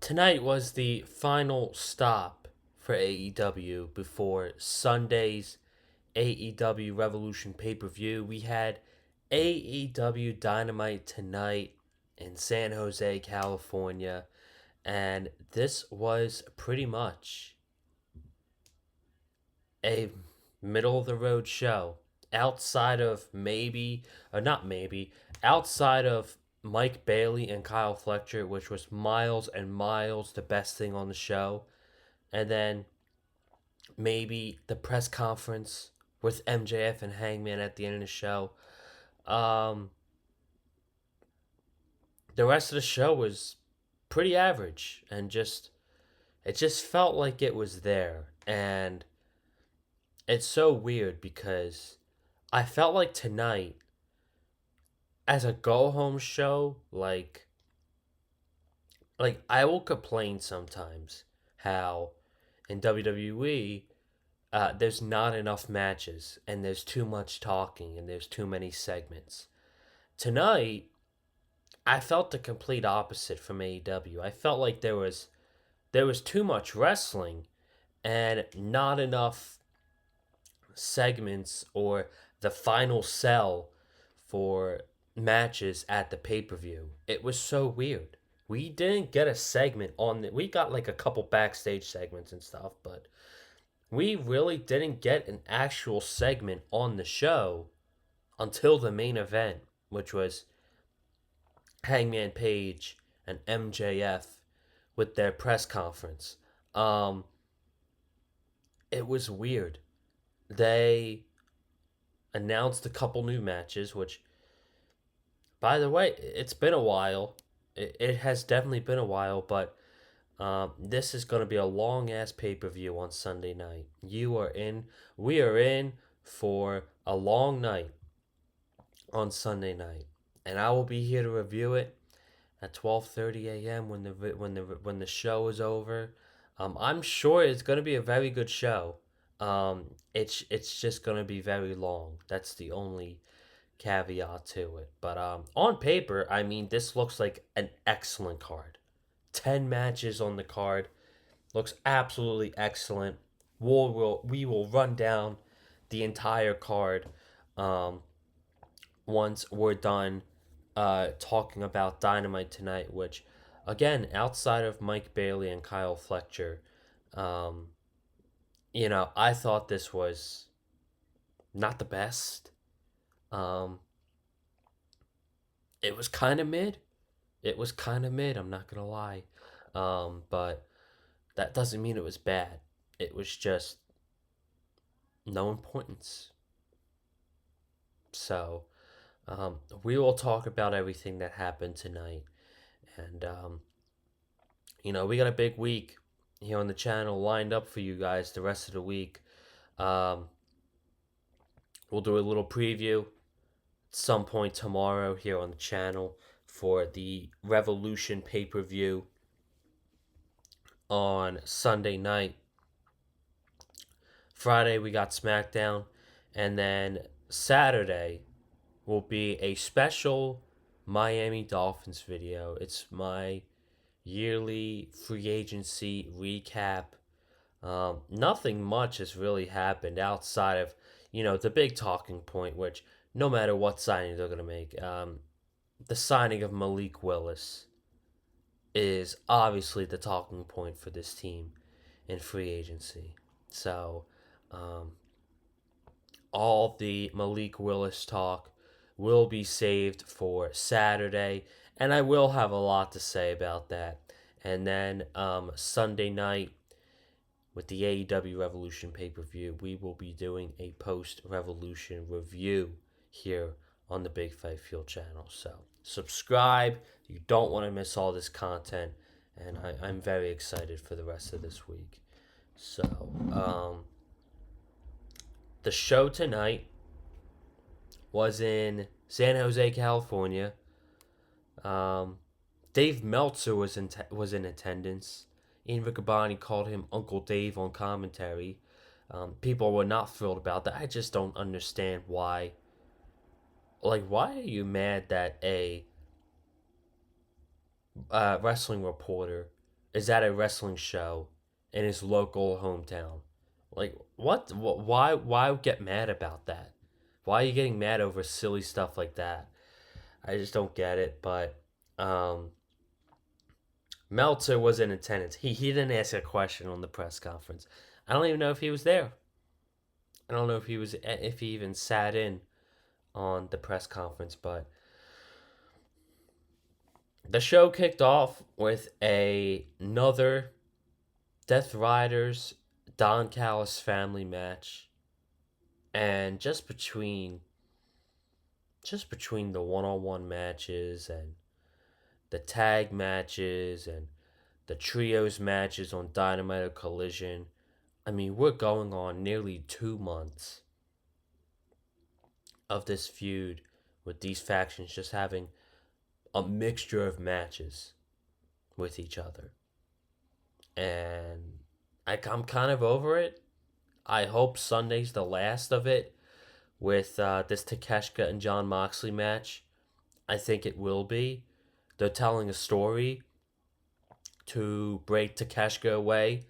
Tonight was the final stop for AEW before Sunday's AEW Revolution pay per view. We had AEW Dynamite tonight in San Jose, California, and this was pretty much a middle of the road show. Outside of maybe, or not maybe, outside of Mike Bailey and Kyle Fletcher, which was miles and miles the best thing on the show. And then maybe the press conference with MJF and Hangman at the end of the show. Um, the rest of the show was pretty average and just it just felt like it was there. And it's so weird because I felt like tonight as a go home show, like I will complain sometimes how in WWE there's not enough matches and there's too much talking and there's too many segments. Tonight, I felt the complete opposite from AEW. I felt like there was too much wrestling and not enough segments or the final sell for matches at the pay-per-view. It was so weird. We didn't get a segment on the, we got like a couple backstage segments and stuff, but we really didn't get an actual segment on the show until the main event, which was Hangman Page and MJF with their press conference. Um, it was weird. They announced a couple new matches, which, by the way, it's been a while. It has definitely been a while, but this is going to be a long ass pay per view on Sunday night. You are in, we are in for a long night on Sunday night, and I will be here to review it at 12:30 a.m. when the show is over. I'm sure it's going to be a very good show. It's just going to be very long. That's the only caveat to it. But on paper, I mean, this looks like an excellent card. 10 matches on the card looks absolutely excellent. We will run down the entire card um, once we're done talking about Dynamite tonight, which, again, outside of Mike Bailey and Kyle Fletcher, um, I thought this was not the best. Um, it was kind of mid. It was kind of mid, I'm not going to lie. But that doesn't mean it was bad. It was just no importance. So, we will talk about everything that happened tonight. And, we got a big week here on the channel lined up for you guys the rest of the week. Um, we'll do a little preview at some point tomorrow here on the channel for the Revolution pay per view on Sunday night. Friday, we got SmackDown. And then Saturday will be a special Miami Dolphins video. It's my yearly free agency recap. Nothing much has really happened outside of, the big talking point, which no matter what signing they're going to make, the signing of Malik Willis is obviously the talking point for this team in free agency. So, um, all the Malik Willis talk will be saved for Saturday, and I will have a lot to say about that. And then Sunday night, with the AEW Revolution pay per view, we will be doing a post Revolution review here on the Big Five Fuel channel. So subscribe. You don't want to miss all this content, and I'm very excited for the rest of this week. So, the show tonight was in San Jose, California. Um, Dave Meltzer was in attendance. Ian Riccaboni called him Uncle Dave on commentary. People were not thrilled about that. I just don't understand why. Like, why are you mad that a wrestling reporter is at a wrestling show in his local hometown. Like, what? Why? Why get mad about that? Why are you getting mad over silly stuff like that? I just don't get it. But um, Meltzer was in attendance. He didn't ask a question on the press conference. I don't even know if he was there. I don't know if he even sat in on the press conference. But the show kicked off with another Death Riders Don Callis family match, and just between the one-on-one matches and the tag matches and the trios matches on Dynamite or Collision, I mean, we're going on nearly 2 months of this feud with these factions just having a mixture of matches with each other. And I'm kind of over it. I hope Sunday's the last of it with this Takeshita and John Moxley match. I think it will be. They're telling a story to break Takeshita away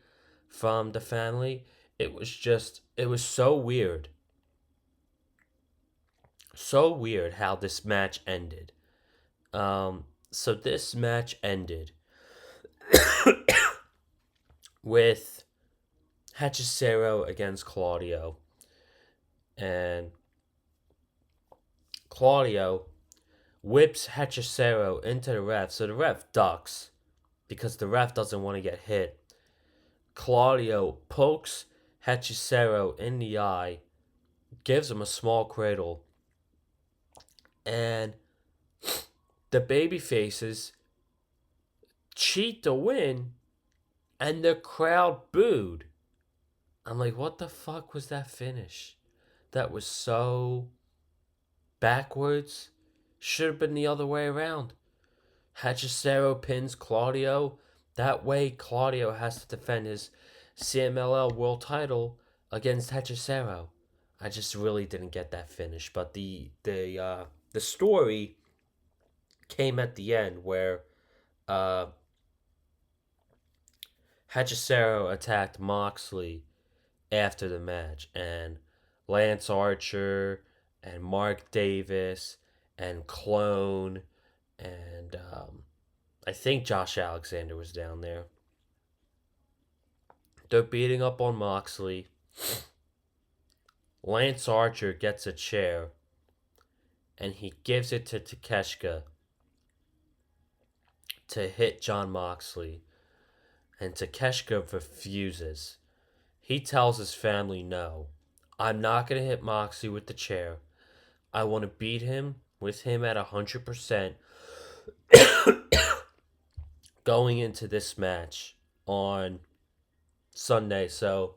from the family. It was so weird. So weird how this match ended. So this match ended with Hechicero against Claudio. And Claudio whips Hechicero into the ref. So the ref ducks because the ref doesn't want to get hit. Claudio pokes Hechicero in the eye, gives him a small cradle, and the baby faces cheat to win, and the crowd booed. I'm like, what the fuck was that finish? That was so backwards. Should have been the other way around. Hechicero pins Claudio. That way, Claudio has to defend his CMLL world title against Hechicero. I just really didn't get that finish, but the story came at the end where uh, Hechicero attacked Moxley after the match, and Lance Archer and Mark Davis and Clone and I think Josh Alexander was down there. They're beating up on Moxley. Lance Archer gets a chair and he gives it to Takeshita to hit John Moxley, and Takeshita refuses. He tells his family, no, I'm not going to hit Moxley with the chair. I want to beat him with him at 100% going into this match on Sunday. So,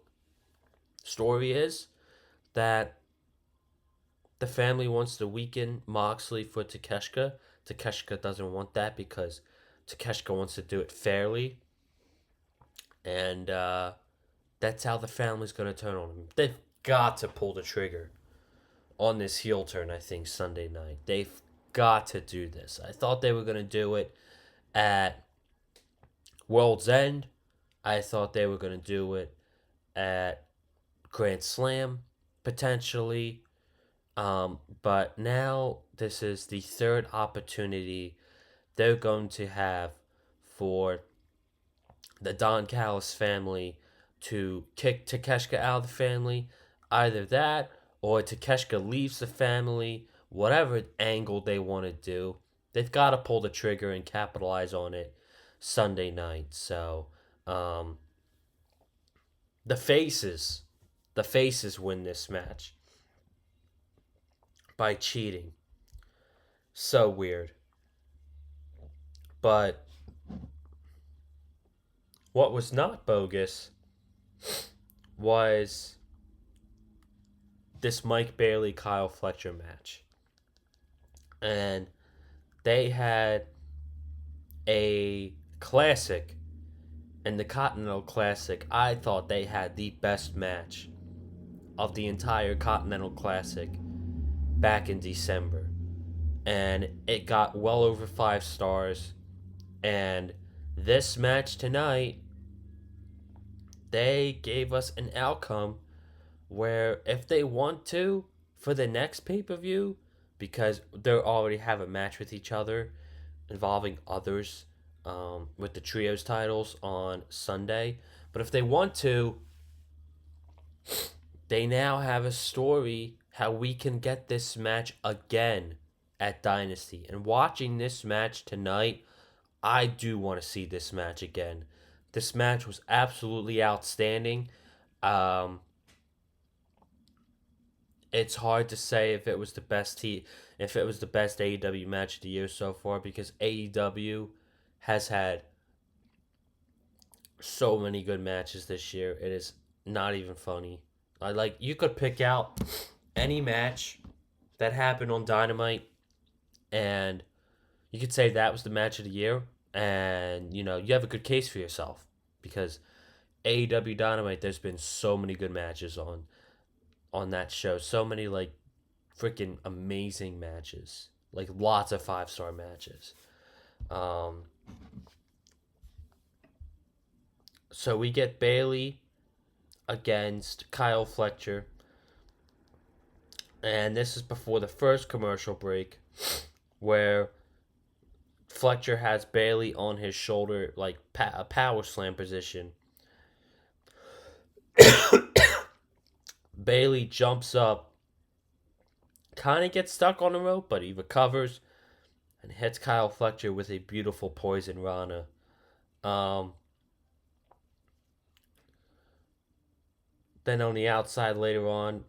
story is that the family wants to weaken Moxley for Takeshita. Takeshita doesn't want that because Takeshita wants to do it fairly. And that's how the family's going to turn on him. They've got to pull the trigger on this heel turn, I think, Sunday night. They've got to do this. I thought they were going to do it at World's End. I thought they were going to do it at Grand Slam, potentially. But now this is the third opportunity they're going to have for the Don Callis family to kick Takeshita out of the family. Either that or Takeshita leaves the family, whatever angle they want to do. They've got to pull the trigger and capitalize on it Sunday night. So, the faces win this match by cheating. So weird. But what was not bogus was this Mike Bailey Kyle Fletcher match. And they had a classic. In the Continental Classic, I thought they had the best match of the entire Continental Classic back in December. And it got well over 5 stars. And This match tonight, they gave us an outcome where if they want to, for the next pay per view, because they already have a match with each other involving others with the trios titles on Sunday. But if they want to, they now have a story how we can get this match again at Dynasty. And watching this match tonight, I do want to see this match again. This match was absolutely outstanding. Um, it's hard to say if it was the best if it was the best AEW match of the year so far, because AEW has had so many good matches this year. It is not even funny. I like you could pick out any match that happened on Dynamite, and you could say that was the match of the year, and you have a good case for yourself, because AEW Dynamite, there's been so many good matches on that show, so many like freaking amazing matches, like lots of 5-star matches. Um, so we get Bailey against Kyle Fletcher, and this is before the first commercial break, where Fletcher has Bailey on his shoulder, like a power slam position. Bailey jumps up, kind of gets stuck on the rope, but he recovers and hits Kyle Fletcher with a beautiful poison Rana. Um, then on the outside later on,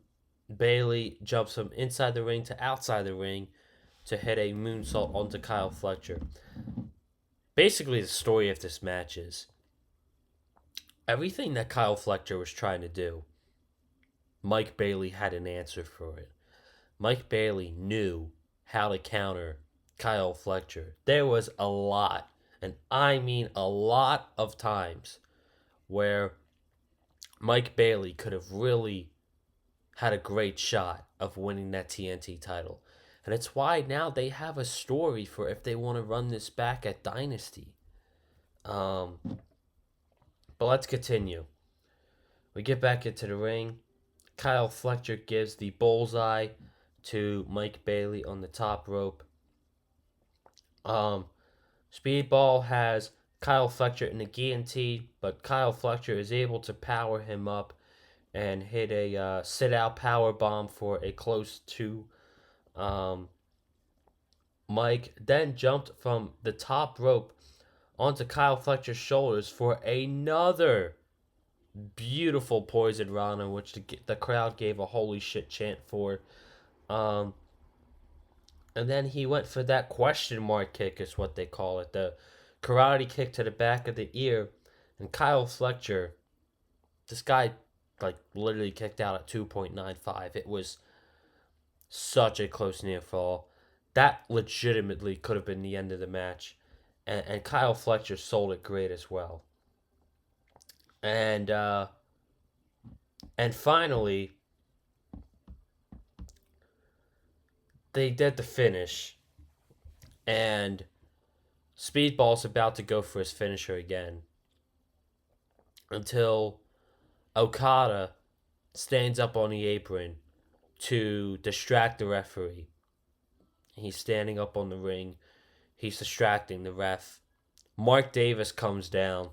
Bailey jumps from inside the ring to outside the ring to hit a moonsault onto Kyle Fletcher. Basically, the story of this match is everything that Kyle Fletcher was trying to do, Mike Bailey had an answer for it. Mike Bailey knew how to counter Kyle Fletcher. There was a lot, and I mean a lot of times, where Mike Bailey could have really had a great shot of winning that TNT title. And it's why now they have a story for if they want to run this back at Dynasty. But let's continue. We get back into the ring. Kyle Fletcher gives the bullseye to Mike Bailey on the top rope. Speedball has Kyle Fletcher in the guillotine, but Kyle Fletcher is able to power him up and hit a sit-out power bomb for a close to. Mike then jumped from the top rope onto Kyle Fletcher's shoulders for another beautiful poison Rana, which the crowd gave a holy shit chant for. And then he went for that question mark kick, is what they call it, the karate kick to the back of the ear. And Kyle Fletcher, this guy, like literally kicked out at 2.95. It was such a close near fall. That legitimately could have been the end of the match. And Kyle Fletcher sold it great as well. And finally, they did the finish, and Speedball's about to go for his finisher again, until Okada stands up on the apron to distract the referee. He's standing up on the ring. He's distracting the ref. Mark Davis comes down,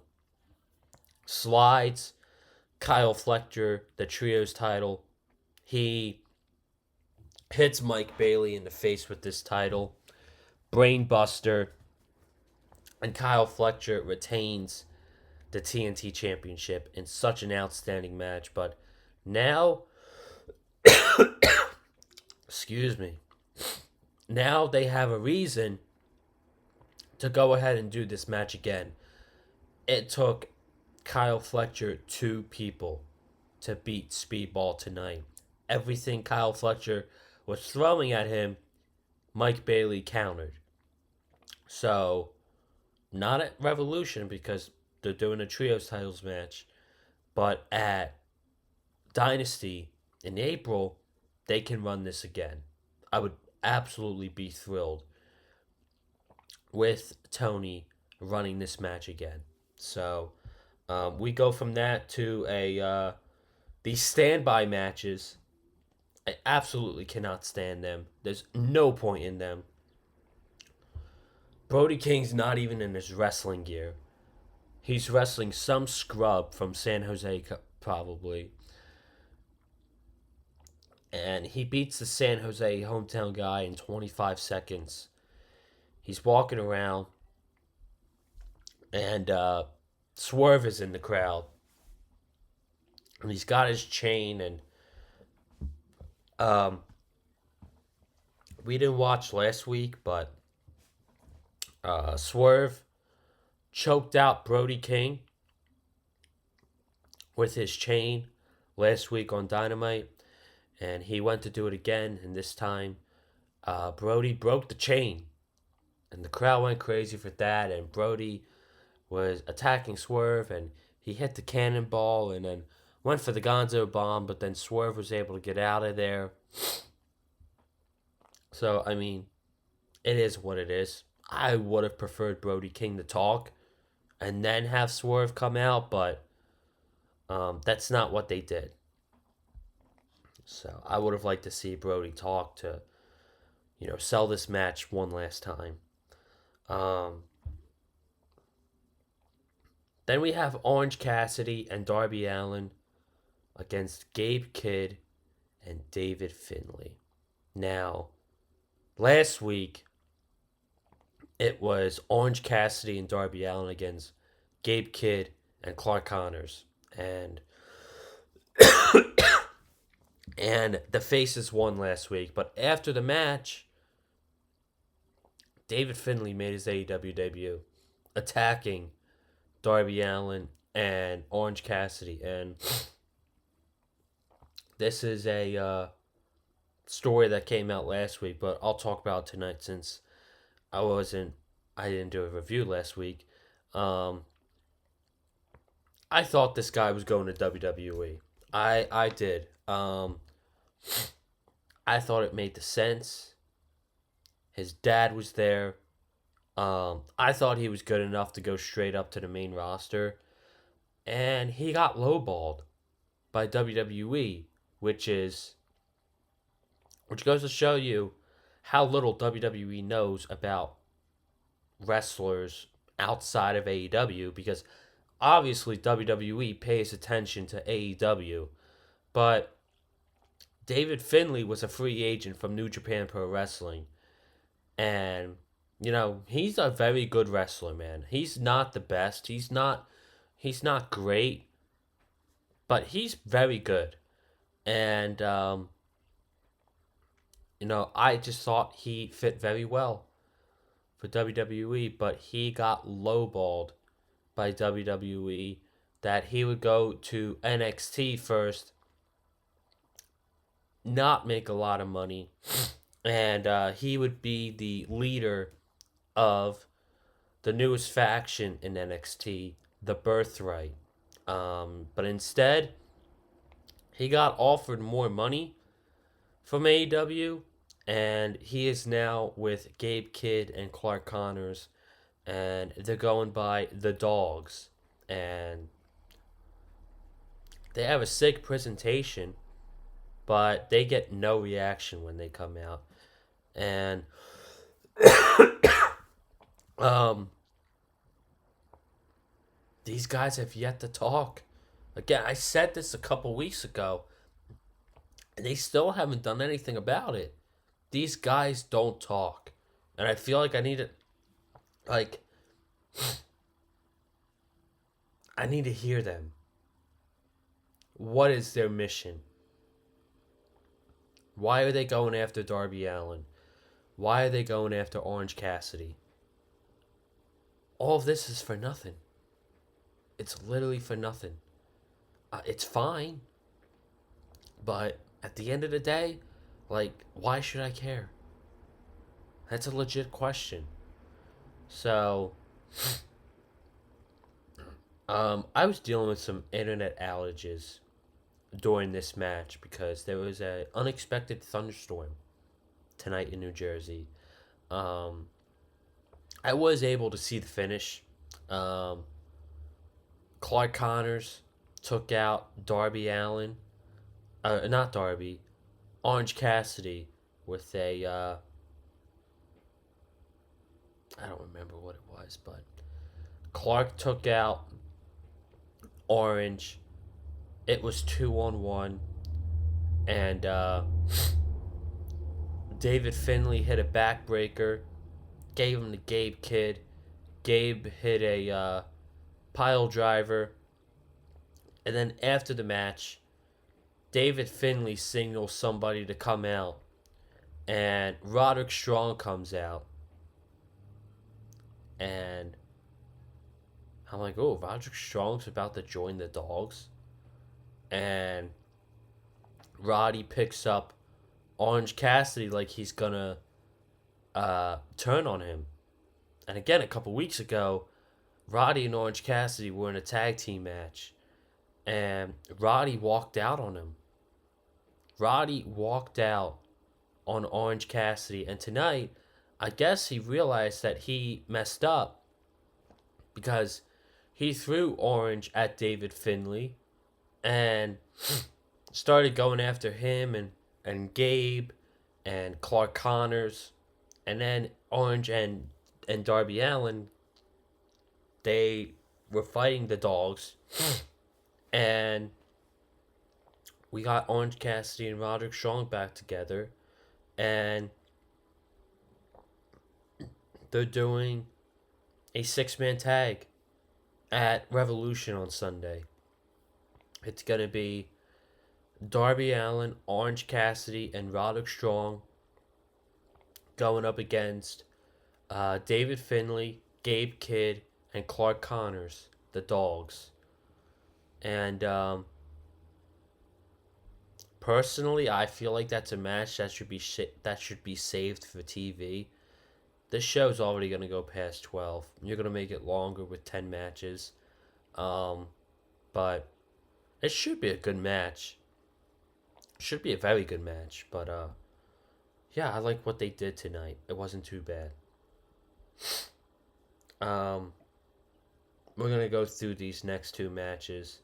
slides Kyle Fletcher the trios title. He hits Mike Bailey in the face with this title. Brainbuster. And Kyle Fletcher retains the TNT Championship in such an outstanding match. But now, excuse me, now they have a reason to go ahead and do this match again. It took Kyle Fletcher 2 people to beat Speedball tonight. Everything Kyle Fletcher was throwing at him, Mike Bailey countered. So, not at Revolution because they're doing a trios titles match, but at Dynasty in April, they can run this again. I would absolutely be thrilled with Tony running this match again. So we go from that to these standby matches. I absolutely cannot stand them. There's no point in them. Brody King's not even in his wrestling gear. He's wrestling some scrub from San Jose, probably. And he beats the San Jose hometown guy in 25 seconds. He's walking around, and Swerve is in the crowd. And he's got his chain, and um, we didn't watch last week, but Swerve choked out Brody King with his chain last week on Dynamite, and he went to do it again, and this time Brody broke the chain, and the crowd went crazy for that, and Brody was attacking Swerve, and he hit the cannonball, and then went for the Gonzo bomb, but then Swerve was able to get out of there. So, I mean, it is what it is. I would have preferred Brody King to talk and then have Swerve come out, but that's not what they did. So I would have liked to see Brody talk to, sell this match one last time. Then we have Orange Cassidy and Darby Allin against Gabe Kidd and David Finlay. Now, last week, it was Orange Cassidy and Darby Allin against Gabe Kidd and Clark Connors. And and the Faces won last week. But after the match, David Finlay made his AEW debut, attacking Darby Allin and Orange Cassidy. And this is a story that came out last week, but I'll talk about it tonight since I didn't do a review last week. I thought this guy was going to WWE. I did. I thought it made the sense. His dad was there. I thought he was good enough to go straight up to the main roster. And he got lowballed by WWE, which goes to show you how little WWE knows about wrestlers outside of AEW, because obviously WWE pays attention to AEW, but David Finlay was a free agent from New Japan Pro Wrestling, and he's a very good wrestler, man. He's not the best. He's not great, but he's very good. And I just thought he fit very well for WWE, but he got lowballed by WWE that he would go to NXT first, not make a lot of money, and he would be the leader of the newest faction in NXT, the Birthright. But instead, he got offered more money from AEW, and he is now with Gabe Kidd and Clark Connors, and they're going by the Dogs, and they have a sick presentation, but they get no reaction when they come out. And these guys have yet to talk. Again, I said this a couple weeks ago, and they still haven't done anything about it. These guys don't talk. And I feel like I need to hear them. What is their mission? Why are they going after Darby Allin? Why are they going after Orange Cassidy? All of this is for nothing. It's literally for nothing. It's fine. But at the end of the day, why should I care? That's a legit question. So, I was dealing with some internet outages during this match because there was an unexpected thunderstorm tonight in New Jersey. I was able to see the finish. Um, Clark Connors took out Darby Allen. Not Darby, Orange Cassidy with a I don't remember what it was, but Clark took out Orange. It was 2-on-1, and David Finlay hit a backbreaker, gave him to Gabe Kidd. Gabe hit a pile driver, and then after the match, David Finlay signals somebody to come out, and Roderick Strong comes out, and I'm like, oh, Roderick Strong's about to join the Dogs, and Roddy picks up Orange Cassidy like he's gonna turn on him. And again, a couple weeks ago, Roddy and Orange Cassidy were in a tag team match, and Roddy walked out on him. Roddy walked out on Orange Cassidy, and tonight, I guess he realized that he messed up because he threw Orange at David Finlay and started going after him and Gabe and Clark Connors, and then Orange and Darby Allen, they were fighting the Dogs, and we got Orange Cassidy and Roderick Strong back together, and they're doing a 6-man tag at Revolution on Sunday. It's going to be Darby Allin, Orange Cassidy, and Roderick Strong going up against David Finlay, Gabe Kidd, and Clark Connors, the Dogs. And personally, I feel like that's a match that should be saved for TV. This show's already going to go past 12. You're going to make it longer with 10 matches. But it should be a good match. Should be a very good match. But yeah, I like what they did tonight. It wasn't too bad. We're going to go through these next two matches.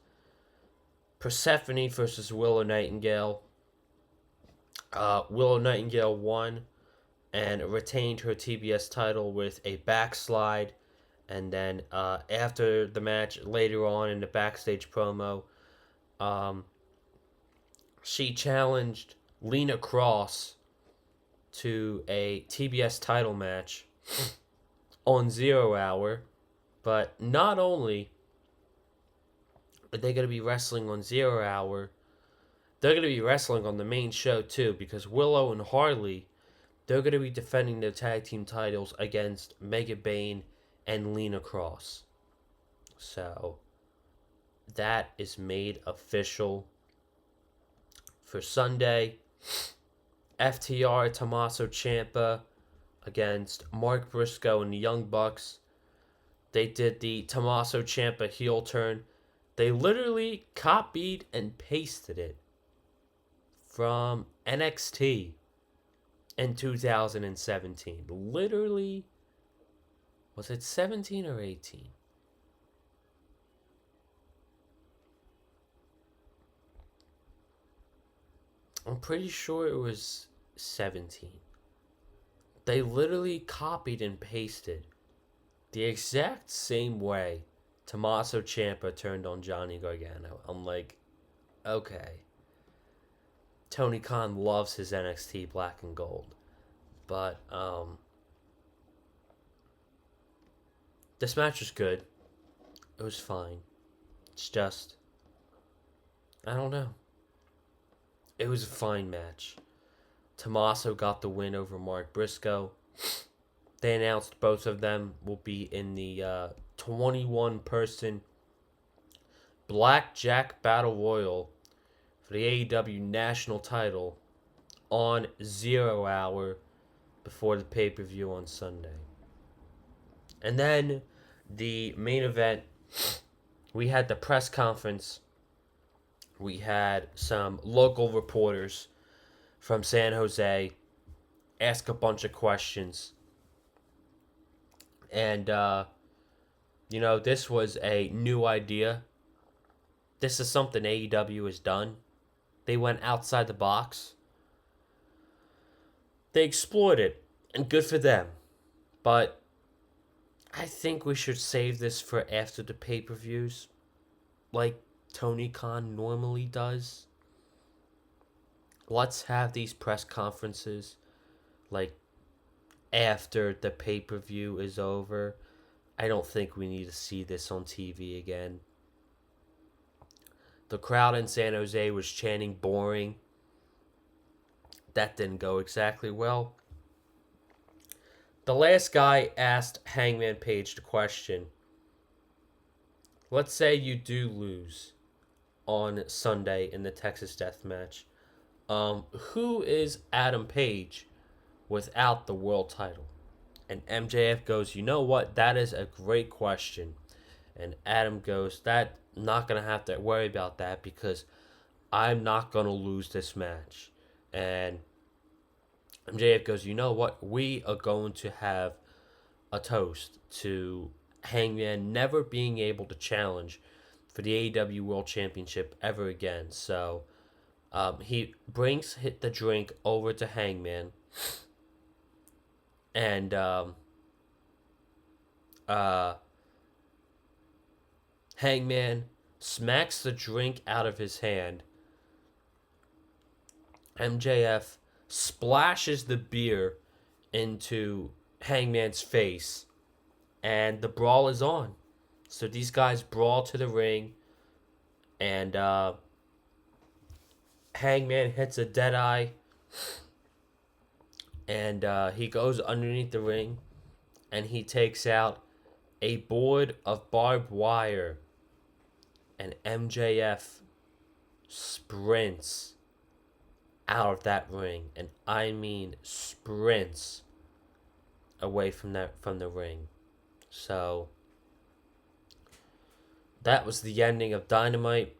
Persephone versus Willow Nightingale. Willow Nightingale won and retained her TBS title with a backslide. And then after the match, later on in the backstage promo, she challenged Lena Cross to a TBS title match on 0 Hour. But not only are they going to be wrestling on 0 Hour, they're going to be wrestling on the main show too, because Willow and Harley, they're going to be defending their tag team titles against Mega Bane and Lena Cross. So that is made official for Sunday. FTR Tommaso Ciampa against Mark Briscoe and the Young Bucks. They did the Tommaso Ciampa heel turn. They literally copied and pasted it from NXT in 2017. Literally, was it 17 or 18? I'm pretty sure it was 17. They literally copied and pasted the exact same way Tommaso Ciampa turned on Johnny Gargano. I'm like, okay. Tony Khan loves his NXT black and gold. But this match was good. It was fine. It's just, I don't know. It was a fine match. Tommaso got the win over Mark Briscoe. They announced both of them will be in the 21-person Blackjack Battle Royal for the AEW National title on 0 Hour before the pay-per-view on Sunday. And then the main event, we had the press conference. We had some local reporters from San Jose ask a bunch of questions. And This was a new idea. This is something AEW has done. They went outside the box. They explored it, and good for them. But I think we should save this for after the pay per views, like Tony Khan normally does. Let's have these press conferences like after the pay per view is over. I don't think we need to see this on TV again. The crowd in San Jose was chanting boring. That didn't go exactly well. The last guy asked Hangman Page the question. Let's say you do lose on Sunday in the Texas Death Match. Who is Adam Page without the world title? And MJF goes, you know what? That is a great question. And Adam goes, that not going to have to worry about that because I'm not going to lose this match. And MJF goes, you know what? We are going to have a toast to Hangman never being able to challenge for the AEW World Championship ever again. So he brings the drink over to Hangman. And Hangman smacks the drink out of his hand. MJF splashes the beer into Hangman's face, and the brawl is on. So these guys brawl to the ring, and Hangman hits a Deadeye, and he goes underneath the ring, and he takes out a board of barbed wire, and MJF sprints out of that ring, and I mean sprints away from the ring. So that was the ending of Dynamite.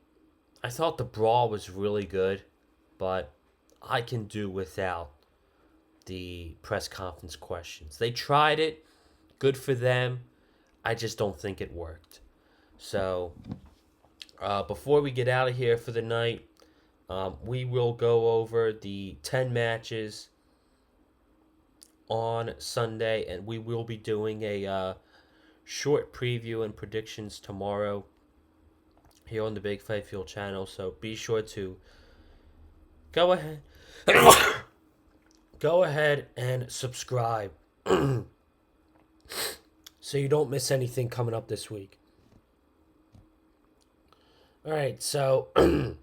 I thought the brawl was really good, but I can do without the press conference questions. They tried it, good for them. I just don't think it worked. So before we get out of here for the night, we will go over the 10 matches on Sunday, and we will be doing a short preview and predictions tomorrow here on the Big Fight Fuel channel. So be sure to go ahead, and subscribe so you don't miss anything coming up this week. All right, so I'm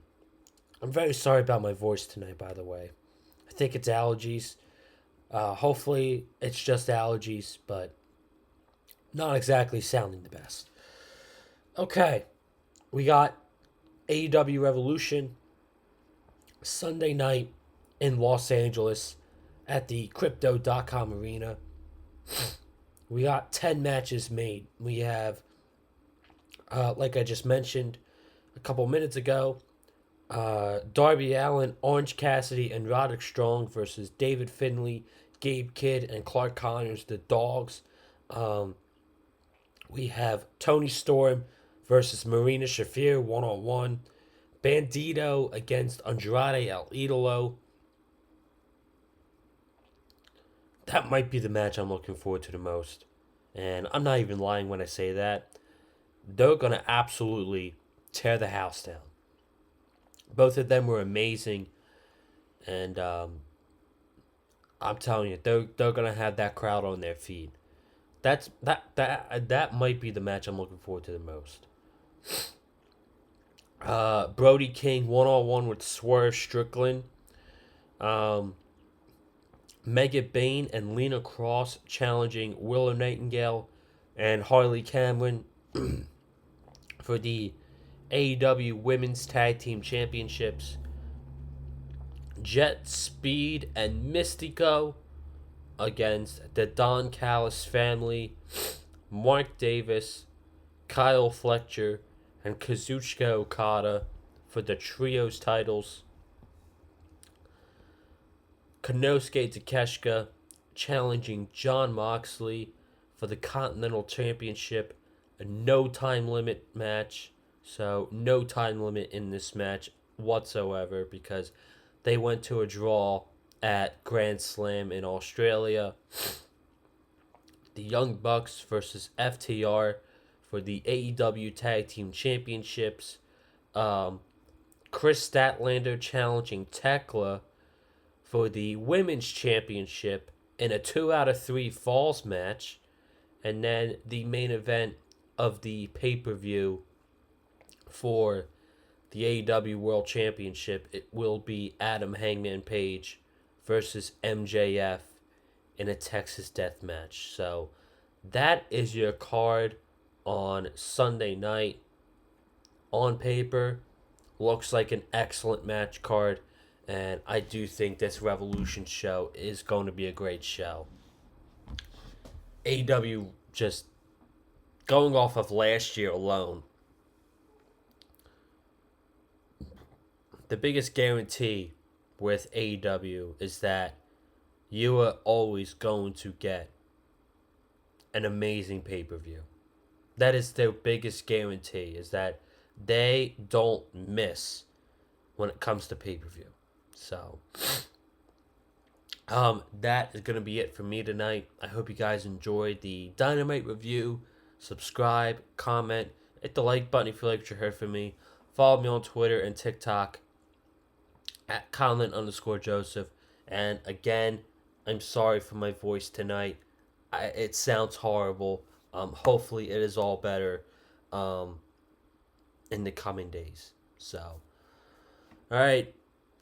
very sorry about my voice tonight, by the way. I think it's allergies. Hopefully it's just allergies, but not exactly sounding the best. Okay, we got AEW Revolution Sunday night in Los Angeles at the Crypto.com Arena. We got 10 matches made. We have, like I just mentioned a couple minutes ago, Darby Allin, Orange Cassidy, and Roderick Strong versus David Finlay, Gabe Kidd, and Clark Connors, the Dogs. We have Tony Storm versus Marina Shafir 1-on-1. Bandito against Andrade El Idolo. That might be the match I'm looking forward to the most. And I'm not even lying when I say that. They're going to absolutely tear the house down. Both of them were amazing. And I'm telling you, they're going to have that crowd on their feet. That might be the match I'm looking forward to the most. Brody King 1-on-1 with Swerve Strickland. Mega Bane and Lena Cross challenging Willow Nightingale and Harley Cameron for the AEW Women's Tag Team Championships. Jet Speed and Mystico against the Don Callis family, Mark Davis, Kyle Fletcher, and Kazuchika Okada for the Trios titles. Konosuke Takeshita challenging Jon Moxley for the Continental Championship a no time limit match. So, no time limit in this match whatsoever because they went to a draw at Grand Slam in Australia. The Young Bucks versus FTR for the AEW Tag Team Championships. Um, Chris Statlander challenging Tekla for the Women's Championship in a 2 out of 3 falls match. And then the main event of the pay per view for the AEW World Championship, it will be Adam Hangman Page versus MJF in a Texas Death Match. So that is your card on Sunday night. On paper, looks like an excellent match card, and I do think this Revolution show is going to be a great show. AEW just going off of last year alone, the biggest guarantee with AEW is that you are always going to get an amazing pay-per-view. That is their biggest guarantee, is that they don't miss when it comes to pay-per-view. So, that is going to be it for me tonight. I hope you guys enjoyed the Dynamite review. Subscribe, comment, hit the like button if you like what you heard from me. Follow me on Twitter and TikTok at Colin_Joseph. And again, I'm sorry for my voice tonight. It sounds horrible. Hopefully it is all better in the coming days. So, alright,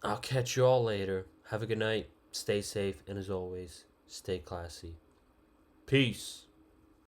I'll catch you all later. Have a good night. Stay safe. And as always, stay classy. Peace.